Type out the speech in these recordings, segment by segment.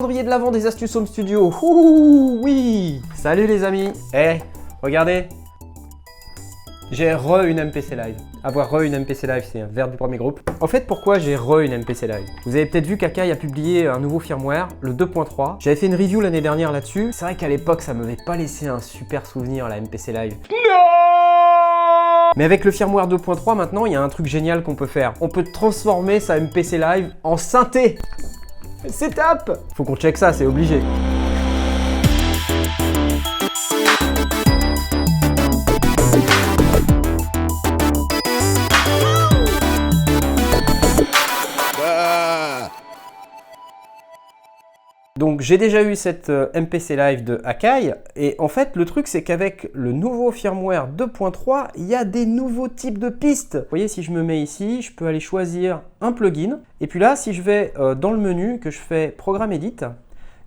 Calendrier de l'avant des astuces Home Studio. Ouh, oui. Salut les amis. Regardez. J'ai une MPC Live. Avoir une MPC Live, c'est un verbe du premier groupe. En fait, pourquoi j'ai une MPC Live? Vous avez peut-être vu qu'Akai a publié un nouveau firmware, le 2.3. J'avais fait une review l'année dernière là-dessus. C'est vrai qu'à l'époque, ça m'avait pas laissé un super souvenir, la MPC Live. Mais avec le firmware 2.3, maintenant, il y a un truc génial qu'on peut faire. On peut transformer sa MPC Live en synthé. C'est top! Faut qu'on check ça, c'est obligé. Donc j'ai déjà eu cette MPC Live de Akai et en fait le truc c'est qu'avec le nouveau firmware 2.3 il y a des nouveaux types de pistes. Vous voyez, si je me mets ici, je peux aller choisir un plugin et puis là si je vais dans le menu, que je fais Programme Edit,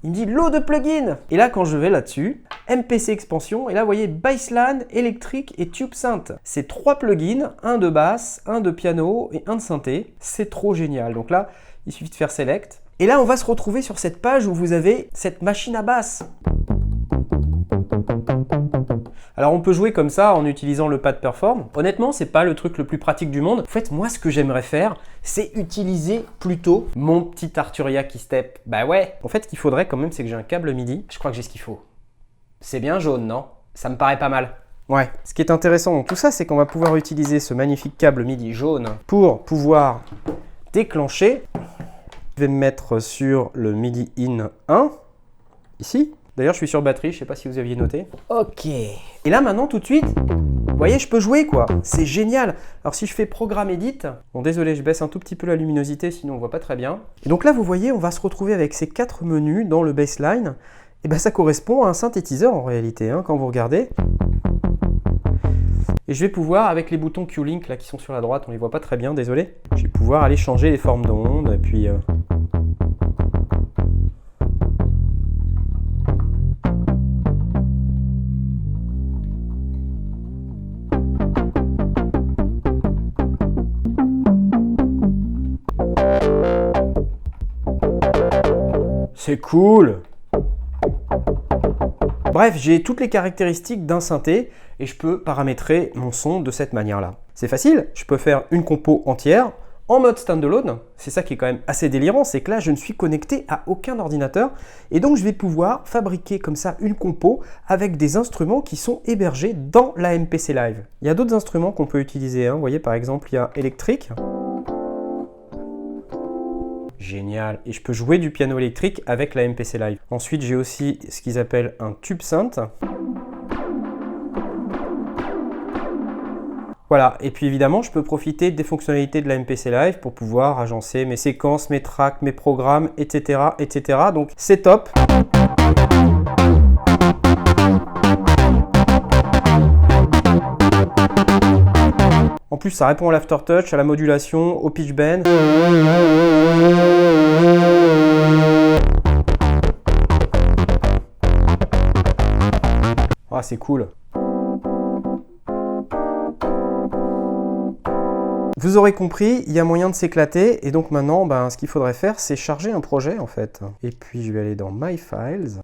il me dit lot de plugins. Et là quand je vais là-dessus, MPC Expansion, et là vous voyez Bassline, électrique et Tube Synth. C'est 3 plugins, un de basse, un de piano et un de synthé. C'est trop génial. Donc là il suffit de faire Select. Et là, on va se retrouver sur cette page où vous avez cette machine à basse. Alors, on peut jouer comme ça en utilisant le pad Perform. Honnêtement, c'est pas le truc le plus pratique du monde. En fait, moi, ce que j'aimerais faire, c'est utiliser plutôt mon petit Arturia Keystep. Bah ouais. En fait, ce qu'il faudrait quand même, c'est que j'ai un câble MIDI. Je crois que j'ai ce qu'il faut. C'est bien jaune, non? Ça me paraît pas mal. Ouais. Ce qui est intéressant dans tout ça, c'est qu'on va pouvoir utiliser ce magnifique câble MIDI jaune pour pouvoir déclencher. Je vais me mettre sur le MIDI in 1, ici. D'ailleurs, je suis sur batterie, je ne sais pas si vous aviez noté. Ok. Et là, maintenant, tout de suite, vous voyez, je peux jouer, quoi. C'est génial. Alors, si je fais Programme Edit, bon, désolé, je baisse un tout petit peu la luminosité, sinon on ne voit pas très bien. Et donc là, vous voyez, on va se retrouver avec ces 4 menus dans le Bassline. Et bien, ça correspond à un synthétiseur, en réalité, hein, quand vous regardez. Et je vais pouvoir, avec les boutons Q-Link là qui sont sur la droite, on les voit pas très bien, désolé. Je vais pouvoir aller changer les formes d'ondes et puis... C'est cool! Bref, j'ai toutes les caractéristiques d'un synthé et je peux paramétrer mon son de cette manière-là. C'est facile, je peux faire une compo entière en mode standalone. C'est ça qui est quand même assez délirant, c'est que là, je ne suis connecté à aucun ordinateur et donc je vais pouvoir fabriquer comme ça une compo avec des instruments qui sont hébergés dans la MPC Live. Il y a d'autres instruments qu'on peut utiliser, hein. Vous voyez, par exemple, il y a électrique. Génial. Et je peux jouer du piano électrique avec la MPC Live. Ensuite, j'ai aussi ce qu'ils appellent un tube synth. Voilà. Et puis évidemment, je peux profiter des fonctionnalités de la MPC Live pour pouvoir agencer mes séquences, mes tracks, mes programmes, etc., etc. Donc, c'est top. En plus, ça répond à l'aftertouch, à la modulation, au pitch bend. Ah, c'est cool. Vous aurez compris, il y a moyen de s'éclater. Et donc maintenant, ce qu'il faudrait faire, c'est charger un projet en fait. Et puis, je vais aller dans My Files.